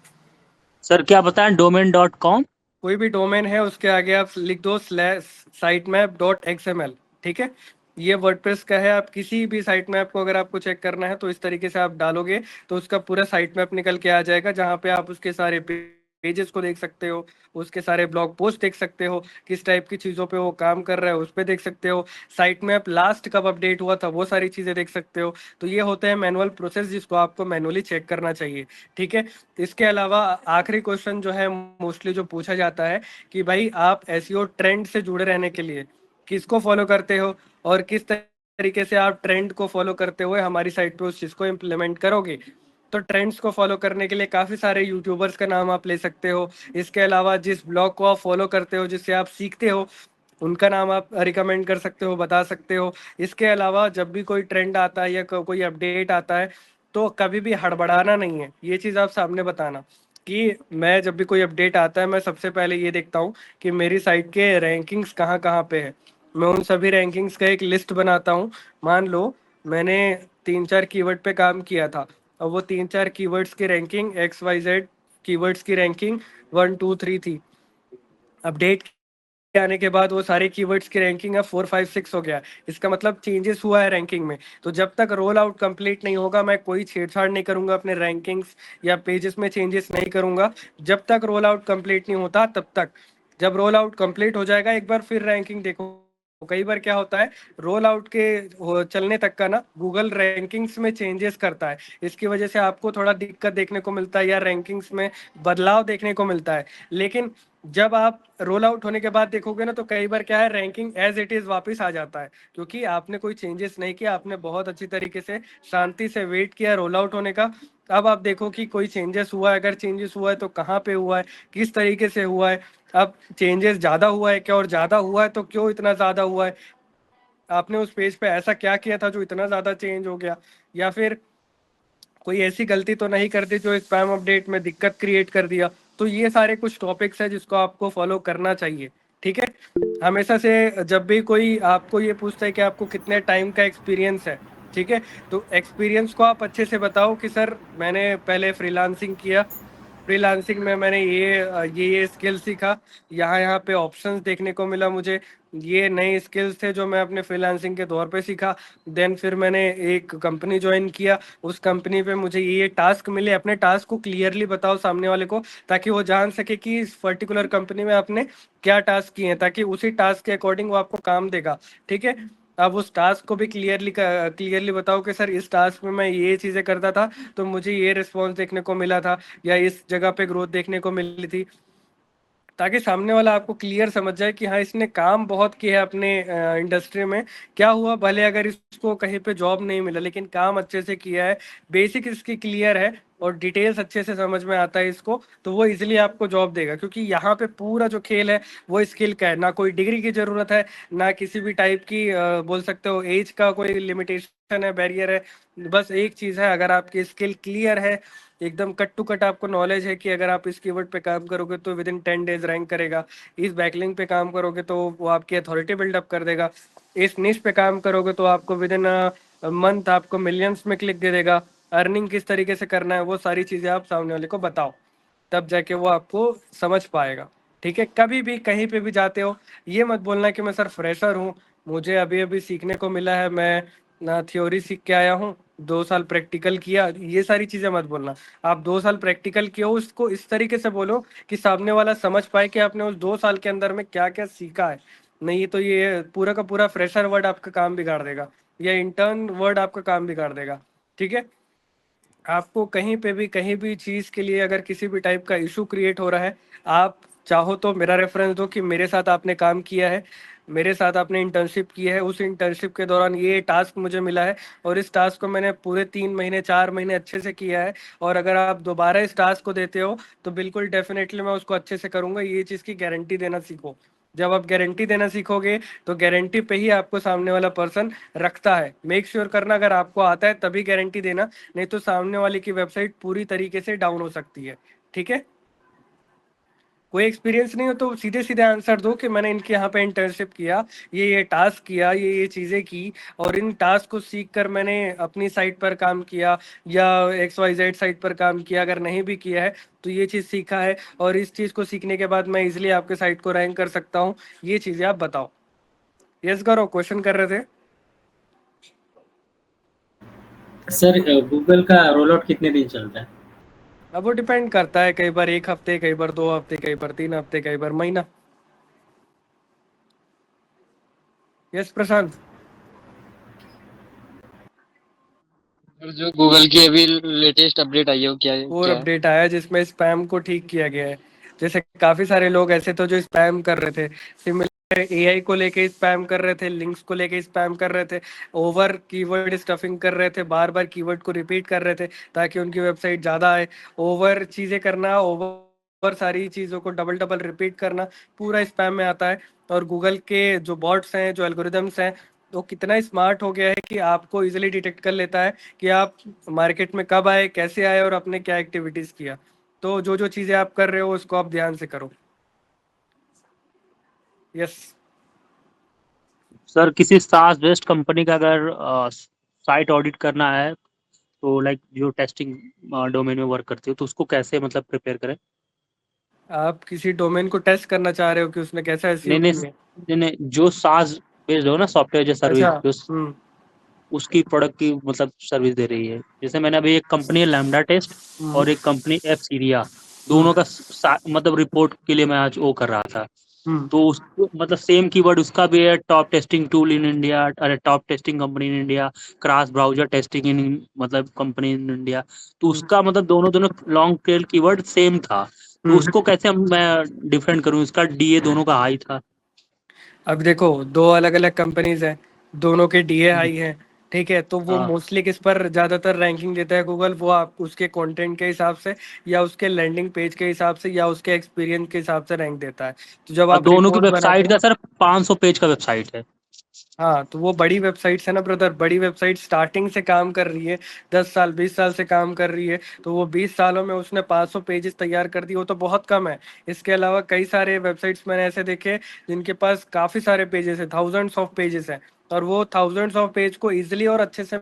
सर क्या बताएं, domain.com? कोई भी डोमेन है उसके आगे आप लिख दो slash site map dot X M L, ठीक है। ये वर्डप्रेस का है, आप किसी भी साइट मैप को अगर आपको चेक करना है तो इस तरीके से आप डालोगे तो उसका पूरा साइट मैप निकल के आ जाएगा, जहाँ पे आप उसके सारे पेजेस को देख सकते हो, उसके सारे ब्लॉग पोस्ट देख सकते हो, किस टाइप की चीज़ों पे वो काम कर रहा है उस पर देख सकते हो, साइट मैप लास्ट कब अपडेट हुआ था वो सारी चीज़ें देख सकते हो। तो ये होते हैं मैनुअल प्रोसेस जिसको आपको मैनुअली चेक करना चाहिए, ठीक है। इसके अलावा आखिरी क्वेश्चन जो है मोस्टली जो पूछा जाता है कि भाई आप एसईओ ट्रेंड से जुड़े रहने के लिए किसको फॉलो करते हो और किस तरीके से आप ट्रेंड को फॉलो करते हुए हमारी साइट पे उस चीज़ को इम्प्लीमेंट करोगे। तो ट्रेंड्स को फॉलो करने के लिए काफ़ी सारे यूट्यूबर्स का नाम आप ले सकते हो। इसके अलावा जिस ब्लॉग को आप फॉलो करते हो, जिससे आप सीखते हो, उनका नाम आप रिकमेंड कर सकते हो, बता सकते हो। इसके अलावा जब भी कोई ट्रेंड आता है या कोई अपडेट आता है तो कभी भी हड़बड़ाना नहीं है, ये चीज़ आप सामने बताना कि मैं जब भी कोई अपडेट आता है मैं सबसे पहले ये देखता हूँ कि मेरी साइट के रैंकिंग्स कहाँ कहाँ पे है। मैं उन सभी रैंकिंग्स का एक लिस्ट बनाता हूँ। मान लो मैंने 3-4 कीवर्ड पे काम किया था, और वो 3-4 कीवर्ड्स की रैंकिंग XYZ कीवर्ड्स की रैंकिंग 1 2 3 थी। अपडेट आने के बाद वो सारे कीवर्ड्स की रैंकिंग अब 4 5 6 हो गया। इसका मतलब चेंजेस हुआ है रैंकिंग में। तो जब तक रोल आउट कंप्लीट नहीं होगा मैं कोई छेड़छाड़ नहीं करूंगा अपने रैंकिंग्स या पेजेस में चेंजेस नहीं करूंगा, जब तक रोल आउट कंप्लीट नहीं होता तब तक। जब रोल आउट कंप्लीट हो जाएगा एक बार फिर रैंकिंग देखो। कई बार क्या होता है, रोल आउट के चलने तक का ना गूगल रैंकिंग्स में चेंजेस करता है, इसकी वजह से आपको थोड़ा दिक्कत देखने को मिलता है या रैंकिंग्स में बदलाव देखने को मिलता है। लेकिन जब आप रोल आउट होने के बाद देखोगे ना तो कई बार क्या है, रैंकिंग एज इट इज वापस आ जाता है, क्योंकि आपने कोई चेंजेस नहीं किया, आपने बहुत अच्छी तरीके से शांति से वेट किया रोल आउट होने का। अब आप देखो कि कोई चेंजेस हुआ है, अगर चेंजेस हुआ है तो कहाँ पे हुआ है, किस तरीके से हुआ है, अब चेंजेस ज़्यादा हुआ है क्या, और ज़्यादा हुआ है तो क्यों इतना ज़्यादा हुआ है, आपने उस पेज पे ऐसा क्या किया था जो इतना ज़्यादा चेंज हो गया, या फिर कोई ऐसी गलती तो नहीं कर दी जो स्पैम अपडेट में दिक्कत क्रिएट कर दिया। तो ये सारे कुछ टॉपिक्स है जिसको आपको फॉलो करना चाहिए। ठीक है, हमेशा से जब भी कोई आपको ये पूछता है कि आपको कितने टाइम का एक्सपीरियंस है, ठीक है, तो एक्सपीरियंस को आप अच्छे से बताओ कि सर मैंने पहले फ्रीलांसिंग किया, फ्रीलांसिंग में मैंने ये स्किल सीखा, यहाँ यहाँ पे ऑप्शंस देखने को मिला मुझे, ये नए स्किल्स थे जो मैं अपने फ्रीलांसिंग के दौर पे सीखा। देन फिर मैंने एक कंपनी ज्वाइन किया, उस कंपनी पे मुझे ये टास्क मिले। अपने टास्क को क्लियरली बताओ सामने वाले को, ताकि वो जान सके कि इस पर्टिकुलर कंपनी में आपने क्या टास्क किए हैं, ताकि उसी टास्क के अकॉर्डिंग वो आपको काम देगा। ठीक है, अब उस टास्क को भी क्लियरली बताओ कि सर इस टास्क में मैं ये चीज़ें करता था तो मुझे ये रिस्पॉन्स देखने को मिला था, या इस जगह पे ग्रोथ देखने को मिली थी, ताकि सामने वाला आपको क्लियर समझ जाए कि हाँ इसने काम बहुत किया है अपने इंडस्ट्री में। क्या हुआ, भले अगर इसको कहीं पे जॉब नहीं मिला लेकिन काम अच्छे से किया है, बेसिक इसकी क्लियर है और डिटेल्स अच्छे से समझ में आता है इसको, तो वो इजीली आपको जॉब देगा। क्योंकि यहाँ पे पूरा जो खेल है वो स्किल का है, ना कोई डिग्री की ज़रूरत है, ना किसी भी टाइप की बोल सकते हो एज का कोई लिमिटेशन है, बैरियर है। बस एक चीज़ है, अगर आपकी स्किल क्लियर है, एकदम कट टू कट आपको नॉलेज है कि अगर आप इस कीवर्ड पे काम करोगे तो विद इन 10 डेज रैंक करेगा, इस बैकलिंक पे काम करोगे तो वो आपकी अथॉरिटी बिल्डअप कर देगा, इस निश पे काम करोगे तो आपको विद इन मंथ आपको मिलियंस में क्लिक दे देगा, अर्निंग किस तरीके से करना है वो सारी चीज़ें आप सामने वाले को बताओ, तब जाके वो आपको समझ पाएगा। ठीक है, कभी भी कहीं पे भी जाते हो ये मत बोलना कि मैं सर फ्रेशर हूँ, मुझे अभी अभी सीखने को मिला है, मैं ना थ्योरी सीख के आया हूँ, 2 साल प्रैक्टिकल किया, ये सारी चीज़ें मत बोलना। आप 2 साल प्रैक्टिकल किए हो उसको इस तरीके से बोलो कि सामने वाला समझ पाए कि आपने उस 2 साल के अंदर में क्या क्या सीखा है। नहीं तो ये पूरा का पूरा फ्रेशर वर्ड आपका काम बिगाड़ देगा, या इंटर्न वर्ड आपका काम बिगाड़ देगा। ठीक है, आपको कहीं भी चीज़ के लिए अगर किसी भी टाइप का इशू क्रिएट हो रहा है, आप चाहो तो मेरा रेफरेंस दो कि मेरे साथ आपने काम किया है, मेरे साथ आपने इंटर्नशिप की है, उस इंटर्नशिप के दौरान ये टास्क मुझे मिला है और इस टास्क को मैंने पूरे 3 महीने 4 महीने अच्छे से किया है, और अगर आप दोबारा इस टास्क को देते हो तो बिल्कुल डेफिनेटली मैं उसको अच्छे से करूँगा, ये चीज़ की गारंटी देना सीखो। जब आप गारंटी देना सीखोगे तो गारंटी पे ही आपको सामने वाला पर्सन रखता है। मेक श्योर करना अगर आपको आता है तभी गारंटी देना, नहीं तो सामने वाले की वेबसाइट पूरी तरीके से डाउन हो सकती है। ठीक है, कोई एक्सपीरियंस नहीं हो तो सीधे सीधे आंसर दो कि मैंने इनके यहाँ पे इंटर्नशिप किया, ये टास्क किया, ये चीज़ें की, और इन टास्क को सीख कर मैंने अपनी साइट पर काम किया या XYZ साइट पर काम किया, अगर नहीं भी किया है तो ये चीज़ सीखा है, और इस चीज़ को सीखने के बाद मैं इजिली आपके साइट को रैंक कर सकता हूँ, ये चीज़ें आप बताओ। यस करो, क्वेश्चन कर रहे थे। सर गूगल का रोल आउट कितने दिन चलता है? अब वो डिपेंड करता है, कई बार 1 हफ्ते, कई बार 2 हफ्ते, कई बार 3 हफ्ते, कई बार महीना। यस प्रशांत। और जो गूगल की अभी लेटेस्ट अपडेट आई है वो क्या है, और अपडेट आया है जिसमें स्पैम को ठीक किया गया है। जैसे काफी सारे लोग ऐसे थे जो स्पैम कर रहे थे, सिमिलर AI को लेके स्पैम कर रहे थे, लिंक्स को लेके स्पैम कर रहे थे, ओवर कीवर्ड स्टफिंग कर रहे थे, बार बार कीवर्ड को रिपीट कर रहे थे ताकि उनकी वेबसाइट ज्यादा आए, ओवर चीजें करना, ओवर सारी चीजों को डबल डबल रिपीट करना, पूरा स्पैम में आता है। और गूगल के जो बॉट्स हैं, जो एल्गोरिदम्स हैं, वो कितना स्मार्ट हो गया है कि आपको इजीली डिटेक्ट कर लेता है कि आप मार्केट में कब आए, कैसे आए और आपने क्या एक्टिविटीज किया। तो जो जो चीजें आप कर रहे हो उसको आप ध्यान से करो। यस। सर किसी SaaS बेस्ड कंपनी का अगर साइट ऑडिट करना है तो लाइक जो टेस्टिंग डोमेन में वर्क करती हो तो उसको कैसे मतलब प्रिपेयर करें? आप किसी डोमेन को टेस्ट करना चाह रहे हो कि उसने कैसा नहीं एसईओ नहीं किया है? नहीं नहीं, जो SaaS बेस्ड हो ना, सॉफ्टवेयर एज सर्विस, अच्छा। जो हम्म। उसकी प्रोडक्ट की मतलब सर्विस दे रही है। जैसे मैंने अभी एक कंपनी है लैम्डा टेस्ट हम्म। और एक कंपनी एफ सीरिया, हम्म। दोनों का मतलब रिपोर्ट के लिए मैं आज वो कर रहा था। हम्म। तो उसको मतलब सेम कीवर्ड उसका भी है, top testing tool in India, अरे top testing company in India, cross browser testing in मतलब कंपनी इन इंडिया। तो हम्म। उसका मतलब दोनों दोनों लॉन्ग टेल कीवर्ड सेम था। तो हम्म। उसको कैसे मैं डिफरेंट करूँ? इसका डीए दोनों का हाई था। अब देखो, दो अलग अलग कंपनीज हैं, दोनों के डीए हाई हैं, ठीक है, तो वो हाँ। मोस्टली किस पर ज़्यादातर रैंकिंग देता है गूगल, वो आप उसके कंटेंट के हिसाब से या उसके लैंडिंग पेज के हिसाब से या उसके एक्सपीरियंस के हिसाब से रैंक देता है। तो जब और आप दोनों की रिपोर्ट बनाते वेबसाइट हो, का सर 500 पेज का वेबसाइट है। हाँ, तो वो बड़ी वेबसाइट्स है ना ब्रदर, बड़ी वेबसाइट स्टार्टिंग से काम कर रही है, 10 साल 20 साल से काम कर रही है, तो वो 20 सालों में उसने 500 पेजेस तैयार कर दिए, वो तो बहुत कम है। इसके अलावा कई सारे वेबसाइट्स मैंने ऐसे देखे जिनके पास काफ़ी सारे पेजेस है, थाउजेंड्स ऑफ पेजेस है, और वो थाउजेंड्स ऑफ पेज को ईजिली और अच्छे से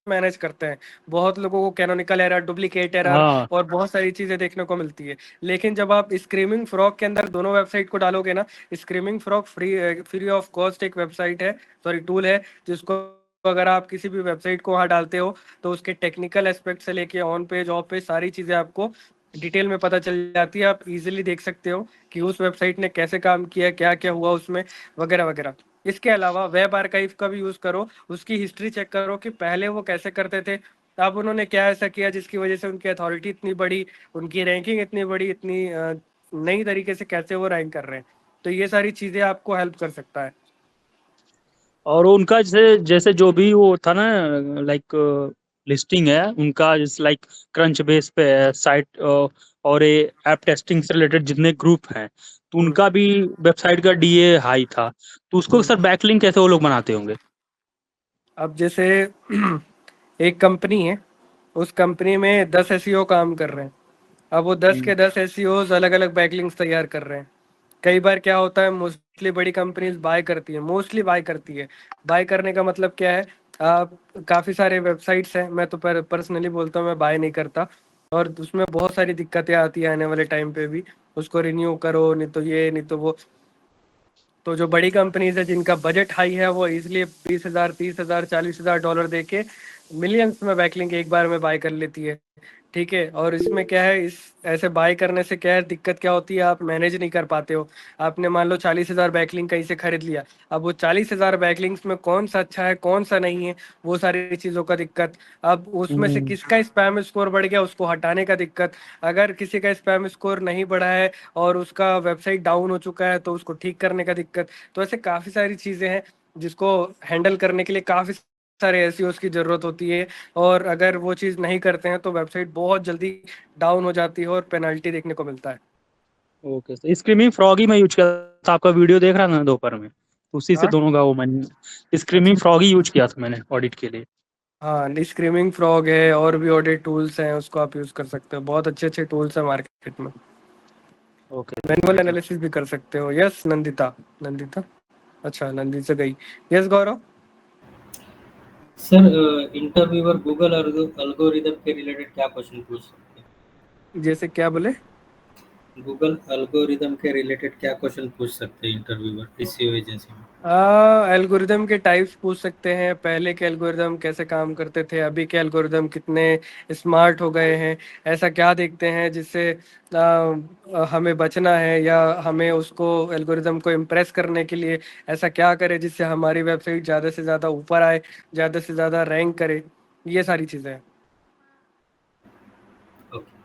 मैनेज करते हैं। बहुत लोगों को कैनोनिकल एरर, डुप्लीकेट एरर हाँ। और बहुत सारी चीज़ें देखने को मिलती है। लेकिन जब आप स्क्रीमिंग फ्रॉग के अंदर दोनों वेबसाइट को डालोगे ना, screaming frog free of cost एक वेबसाइट है, सॉरी टूल है, जिसको अगर आप किसी भी वेबसाइट को वहाँ डालते हो तो उसके टेक्निकल एस्पेक्ट से लेके ऑन पेज ऑफ पेज सारी चीज़ें आपको डिटेल में पता चल जाती है। आप इजीली देख सकते हो कि उस वेबसाइट ने कैसे काम किया, क्या क्या हुआ उसमें, वगैरह वगैरह। इसके अलावा वेब आर्काइव का भी यूज़ करो, उसकी हिस्ट्री चेक करो कि पहले वो कैसे करते थे, अब उन्होंने क्या ऐसा किया जिसकी वजह से उनकी अथॉरिटी इतनी बड़ी, उनकी रैंकिंग इतनी बड़ी, इतनी नई तरीके से कैसे वो रैंक कर रहे हैं। तो ये सारी चीज़ें आपको हेल्प कर सकता है। और उनका जैसे जैसे जो भी वो था ना, लाइक लिस्टिंग है उनका, जैसे लाइक क्रंच बेस पे है साइट, और ये ऐप टेस्टिंग से रिलेटेड जितने ग्रुप हैं, तो हम्म, उनका भी वेबसाइट का डीए हाई था। तो उसको हम्म। सर बैकलिंक कैसे वो लोग बनाते होंगे? अब जैसे एक कंपनी है, उस कंपनी में 10 एसईओ काम कर रहे हैं। अब वो 10 हम्म। के 10 एसईओज अलग अलग बैकलिंक्स तैयार कर रहे हैं। कई बार क्या होता है, मोस्टली बड़ी कंपनीज बाय करती है, मोस्टली बाय करती है। बाय करने का मतलब क्या है, आप काफ़ी सारे वेबसाइट्स हैं, मैं तो पर्सनली बोलता हूँ मैं बाय नहीं करता, और उसमें बहुत सारी दिक्कतें आती है आने वाले टाइम पे भी। उसको रिन्यू करो, नहीं तो ये नहीं तो वो। तो जो बड़ी कंपनीज है जिनका बजट हाई है, वो इसलिए 20,000 30,000 40,000 डॉलर दे के मिलियंस में बैकलिंक एक बार में बाय कर लेती है। ठीक है, और इसमें क्या है, इस ऐसे बाय करने से क्या है, दिक्कत क्या होती है, आप मैनेज नहीं कर पाते हो। आपने मान लो 40,000 बैकलिंक कहीं से खरीद लिया, अब वो 40,000 बैकलिंक्स में कौन सा अच्छा है कौन सा नहीं है, वो सारी चीज़ों का दिक्कत। अब उसमें से हम्म। किसका स्पैम स्कोर बढ़ गया, उसको हटाने का दिक्कत। अगर किसी का स्पैम स्कोर नहीं बढ़ा है और उसका वेबसाइट डाउन हो चुका है तो उसको ठीक करने का दिक्कत। तो ऐसे काफ़ी सारी चीज़ें हैं जिसको हैंडल करने के लिए काफ़ी सारे एसईओस की ज़रूरत होती है, और अगर वो चीज़ नहीं करते हैं तो वेबसाइट बहुत जल्दी डाउन हो जाती है और पेनल्टी देखने को मिलता है। ओके सर, स्क्रीमिंग फ्रॉग ही मैं यूज किया था, आपका वीडियो देख रहा था ना दोपहर में, तो उसी से हाँ, दोनों का वो मैं अच्छा। स्क्रीमिंग फ्रॉग ही यूज किया था मैंने ऑडिट के लिए। हाँ, स्क्रीमिंग फ्रॉग है, और भी ऑडिट टूल्स हैं, उसको आप यूज़ कर सकते हो, बहुत अच्छे अच्छे टूल्स हैं मार्केट में। Okay manual sir. एनालिसिस भी कर सकते हो। यस नंदिता, नंदिता, अच्छा नंदिता गई। यस गौरव। सर इंटरव्यूअर गूगल एल्गोरिदम के रिलेटेड क्या क्वेश्चन पूछ सकते हैं? जैसे क्या बोले? गूगल एल्गोरिदम के रिलेटेड क्या क्वेश्चन पूछ सकते हैं इंटरव्यूअर एसईओ एजेंसी में? एल्गोरिदम के टाइप्स पूछ सकते हैं, पहले के एल्गोरिदम कैसे काम करते थे, अभी के एल्गोरिदम कितने स्मार्ट हो गए हैं, ऐसा क्या देखते हैं जिससे हमें बचना है, या हमें उसको एल्गोरिदम को इम्प्रेस करने के लिए ऐसा क्या करें जिससे हमारी वेबसाइट ज़्यादा से ज़्यादा ऊपर आए, ज़्यादा से ज़्यादा रैंक करे। ये सारी चीज़ें हैं। Okay.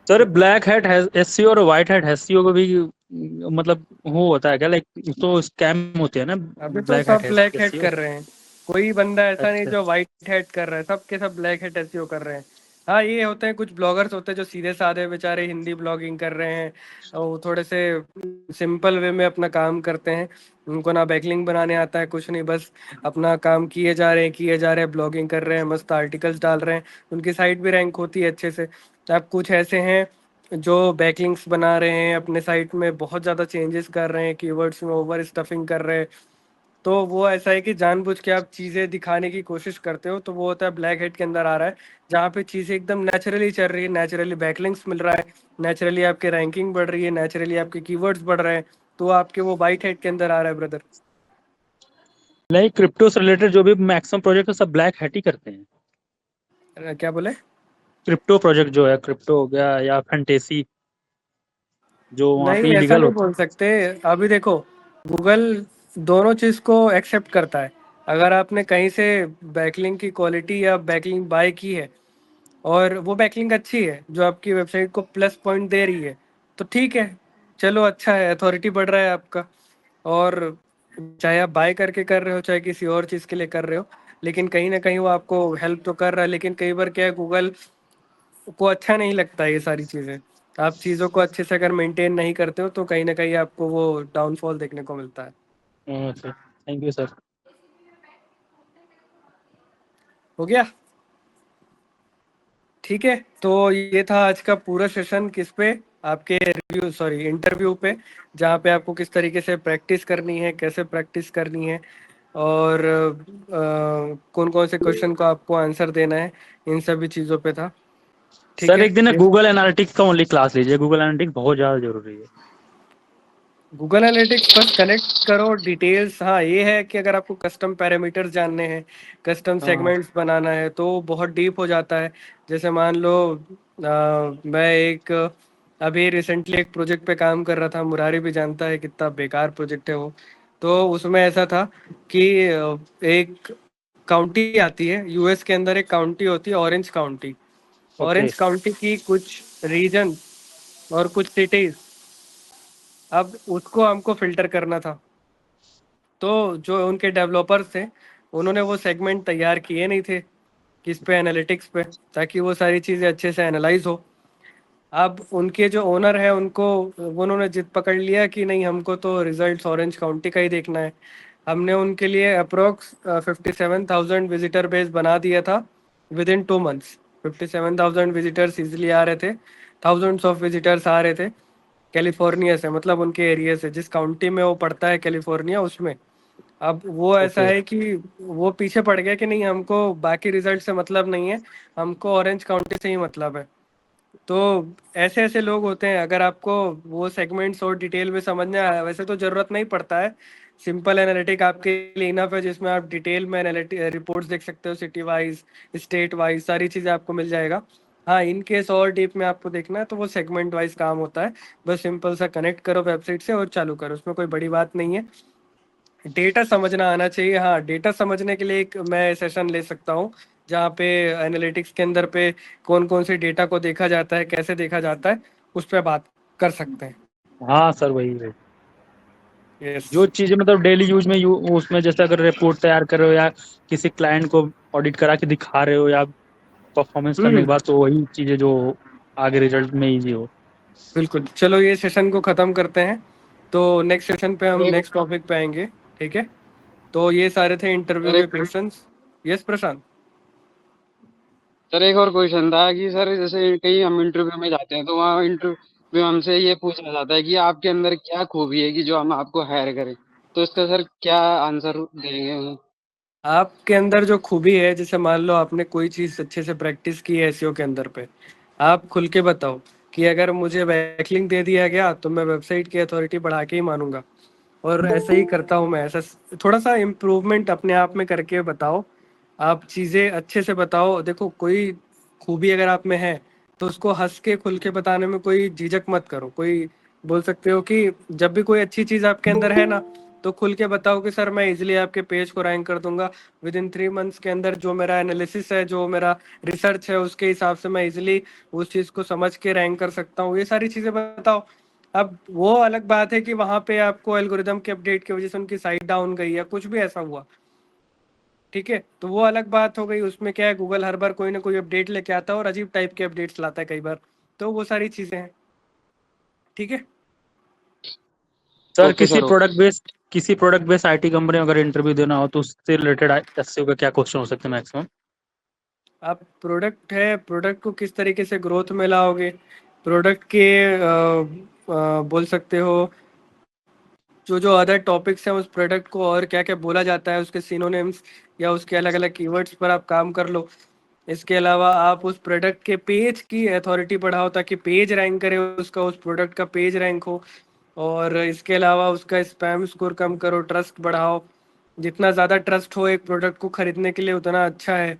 Sir black hat SCO और व्हाइट हैट एससीओ को भी मतलब वो होता है क्या, लाइक तो स्कैम होते हैं ना अभी तो ब्लैक सब हैट ब्लैक हेड एससीओ? कर रहे हैं, कोई बंदा ऐसा नहीं अच्छा। जो वाइट हेड कर रहा है, सबके सब ब्लैक हेड एसईओ कर रहे हैं। हाँ, ये होते हैं कुछ ब्लॉगर्स होते हैं जो सीधे साधे बेचारे हिंदी ब्लॉगिंग कर रहे हैं, और वो थोड़े से सिंपल वे में अपना काम करते हैं। उनको ना बैकलिंग बनाने आता है, कुछ नहीं, बस अपना काम किए जा रहे हैं, किए जा रहे हैं, ब्लॉगिंग कर रहे हैं, मस्त आर्टिकल्स डाल रहे हैं, उनकी साइट भी रैंक होती है अच्छे से। तो अब कुछ ऐसे हैं जो बैकलिंक्स बना रहे हैं, अपने साइट में बहुत ज़्यादा चेंजेस कर रहे हैं, कीवर्ड्स में ओवर स्टफिंग कर रहे हैं। तो वो ऐसा है कि जानबूझ के आप चीज़ें दिखाने की कोशिश करते हो, तो वो होता है ब्लैक हेड के अंदर आ रहा है, जहाँ पे चीज़ें एकदम नेचुरली चल रही है, नेचुरली बैकलिंक्स मिल रहा है, नेचुरली आपके रैंकिंग बढ़ रही है, नेचुरली आपके कीवर्ड्स बढ़ रहे हैं, तो आपके वो वाइट हेड के अंदर आ रहा है ब्रदर। लाइक क्रिप्टो से रिलेटेड जो भी मैक्सिमम प्रोजेक्ट है सब ब्लैक हैट ही करते हैं। क्या बोले? क्रिप्टो प्रोजेक्ट जो है, क्रिप्टो हो गया या फैंटेसी, जो वहाँ नहीं, पे ऐसा इलीगल नहीं होता बोल सकते। अभी देखो, गूगल दोनों चीज़ को एक्सेप्ट करता है। अगर आपने कहीं से बैकलिंक की क्वालिटी या बैकलिंक बाय की है और वो बैकलिंक अच्छी है जो आपकी वेबसाइट को प्लस पॉइंट दे रही है, तो ठीक है, चलो अच्छा है, अथॉरिटी बढ़ रहा है आपका। और चाहे आप बाय करके कर रहे हो चाहे किसी और चीज़ के लिए कर रहे हो, लेकिन कहीं ना कहीं वो आपको हेल्प तो कर रहा है। लेकिन कई बार क्या है, गूगल को अच्छा नहीं लगता है ये सारी चीज़ें। आप चीज़ों को अच्छे से अगर मेंटेन नहीं करते हो तो कहीं ना कहीं आपको वो डाउनफॉल देखने को मिलता है। Sir thank you sir. हो गया? ठीक है, तो ये था आज का पूरा सेशन किस पे, आपके रिव्यू सॉरी इंटरव्यू पे, जहाँ पे आपको किस तरीके से प्रैक्टिस करनी है, कैसे प्रैक्टिस करनी है, और कौन कौन से क्वेश्चन को आपको आंसर देना है, इन सभी चीज़ों पे था। ठीक सर है, एक दिन गूगल एनालिटिक्स का ओनली क्लास लीजिए, गूगल एनालिटिक्स बहुत ज़्यादा जरूरी है। गूगल एनालिटिक्स बस कनेक्ट करो डिटेल्स। हाँ, ये है कि अगर आपको कस्टम पैरामीटर्स जानने हैं, कस्टम हाँ सेगमेंट्स बनाना है तो बहुत डीप हो जाता है। जैसे मान लो मैं एक अभी रिसेंटली एक प्रोजेक्ट पे काम कर रहा था, मुरारी भी जानता है कितना बेकार प्रोजेक्ट है वो। तो उसमें ऐसा था कि एक काउंटी आती है यूएस के अंदर, एक काउंटी होती है orange county. Okay orange county की कुछ रीजन और कुछ सिटीज, अब उसको हमको फिल्टर करना था। तो जो उनके डेवलपर्स थे, उन्होंने वो सेगमेंट तैयार किए नहीं थे किस पे, एनालिटिक्स पे, ताकि वो सारी चीज़ें अच्छे से एनालाइज हो। अब उनके जो ओनर है उनको, उन्होंने जिद पकड़ लिया कि नहीं, हमको तो रिजल्ट्स ऑरेंज काउंटी का ही देखना है। हमने उनके लिए अप्रोक्स 57,000 विजिटर बेस बना दिया था within 2 months. 57,000 visitors easily आ रहे थे, थाउजेंड्स ऑफ विजिटर्स आ रहे थे कैलिफोर्निया से, मतलब उनके एरिया से, जिस काउंटी में वो पड़ता है कैलिफोर्निया उसमें। अब वो ऐसा ओके है कि वो पीछे पड़ गया कि नहीं, हमको बाकी रिजल्ट से मतलब नहीं है, हमको ऑरेंज काउंटी से ही मतलब है। तो ऐसे ऐसे लोग होते हैं। अगर आपको वो सेगमेंट्स और डिटेल में समझना है, वैसे तो ज़रूरत नहीं पड़ता है, सिंपल एनालिटिक आपके लिए इनफ है, जिसमें आप डिटेल में एनालिटिक रिपोर्ट्स देख सकते हो, सिटी वाइज, स्टेट वाइज, सारी चीज़ें आपको मिल जाएगा। हाँ, इन केस और डीप में आपको देखना है तो वो सेगमेंट वाइज काम होता है। बस सिंपल सा कनेक्ट करो वेबसाइट से और चालू करो, उसमें कोई बड़ी बात नहीं है। डेटा समझना आना चाहिए। हाँ, डेटा समझने के लिए एक मैं सेशन ले सकता हूँ, जहाँ पे एनालिटिक्स के अंदर पे कौन कौन से डेटा को देखा जाता है, कैसे देखा जाता है, उस पर बात कर सकते हैं। हाँ सर वही है। यस। जो चीजें मतलब डेली यूज में उसमें जैसे अगर रिपोर्ट तैयार कर रहे हो या किसी क्लाइंट को ऑडिट करा के दिखा रहे हो या परफॉर्मेंस करने के हम्म, बाद, तो वही चीजें जो आगे रिजल्ट में इजी हो। बिल्कुल। चलो ये सेशन को ख़त्म करते हैं, तो नेक्स्ट सेशन पे हम एक नेक्स्ट टॉपिक पे आएंगे। ठीक है, तो ये सारे थे इंटरव्यू सर के एक क्वेश्चंस। यस प्रशांत। सर एक और क्वेश्चन था कि सर जैसे कहीं हम इंटरव्यू में जाते हैं तो वहाँ इंटरव्यू हमसे ये पूछा जाता है कि आपके अंदर क्या खूबी है कि जो हम आपको हायर करें, तो इसका सर क्या आंसर देंगे उन्हें? आपके अंदर जो खूबी है, जैसे मान लो आपने कोई चीज़ अच्छे से प्रैक्टिस की है एसईओ के अंदर पे, आप खुल के बताओ कि अगर मुझे बैकलिंक दे दिया गया तो मैं वेबसाइट की अथॉरिटी बढ़ा के ही मानूंगा। और ऐसा ही करता हूँ मैं, ऐसा थोड़ा सा इम्प्रूवमेंट अपने आप में करके बताओ। आप चीज़ें अच्छे से बताओ। देखो, कोई खूबी अगर आप में है तो उसको हंस के खुल के बताने में कोई झिझक मत करो। कोई बोल सकते हो कि जब भी कोई अच्छी चीज़ आपके अंदर है ना, तो खुल के बताओ कि सर मैं इजीली आपके पेज को रैंक कर दूंगा विद इन 3 मंथ्स के अंदर। जो मेरा एनालिसिस है, जो मेरा रिसर्च है, उसके हिसाब से मैं इजीली उस चीज़ को समझ के रैंक कर सकता हूँ। ये सारी चीज़ें बताओ। अब वो अलग बात है कि वहां पे आपको एल्गोरिदम के अपडेट की वजह से उनकी साइट डाउन गई या कुछ भी ऐसा हुआ, ठीक है, तो वो अलग बात हो गई। उसमें क्या है, गूगल हर बार कोई ना कोई अपडेट लेके आता है और अजीब टाइप के अपडेट्स लाता है कई बार। तो वो सारी चीजें हैं। ठीक है। Sir okay sir okay. किसी प्रोडक्ट बेस्ड आईटी कंपनी में अगर इंटरव्यू देना हो तो उससे रिलेटेड एसईओ का क्या क्वेश्चन हो सकते हैं मैक्सिमम? आप प्रोडक्ट है, प्रोडक्ट को किस तरीके से ग्रोथ में लाओगे, प्रोडक्ट के बोल सकते हो जो जो अदर टॉपिक्स हैं उस प्रोडक्ट को, और क्या क्या बोला जाता है, उसके सिनोनिम्स या उसके अलग अलग कीवर्ड्स पर आप काम कर लो। इसके अलावा आप उस प्रोडक्ट के पेज की अथॉरिटी बढ़ाओ ताकि पेज रैंक करे उसका, उस प्रोडक्ट का पेज रैंक हो। और इसके अलावा उसका स्पैम स्कोर कम करो, ट्रस्ट बढ़ाओ। जितना ज़्यादा ट्रस्ट हो एक प्रोडक्ट को खरीदने के लिए उतना अच्छा है।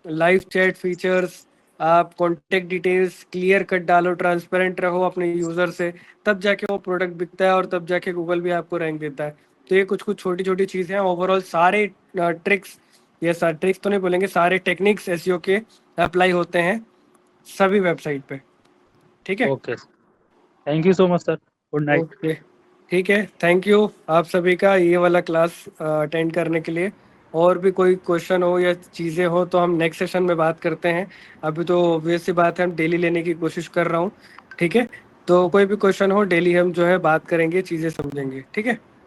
लाइव चैट फीचर्स, आप कॉन्टेक्ट डिटेल्स क्लियर कट डालो, ट्रांसपेरेंट रहो अपने यूज़र से, तब जाके वो प्रोडक्ट बिकता है और तब जाके गूगल भी आपको रैंक देता है। तो ये कुछ कुछ छोटी छोटी चीज़ें हैं। ओवरऑल सारे ट्रिक्स, ये सारे ट्रिक्स तो नहीं बोलेंगे, सारे टेक्निक्स एसईओ के अप्लाई होते हैं सभी वेबसाइट पे। ठीक है। Okay, thank you so much sir, good night. Okay. ठीक है, थैंक यू आप सभी का ये वाला क्लास अटेंड करने के लिए। और भी कोई क्वेश्चन हो या चीज़ें हो तो हम नेक्स्ट सेशन में बात करते हैं। अभी तो ऑब्वियस सी बात है, हम डेली लेने की कोशिश कर रहा हूँ। ठीक है, तो कोई भी क्वेश्चन हो डेली हम जो है बात करेंगे, चीज़ें समझेंगे। ठीक है।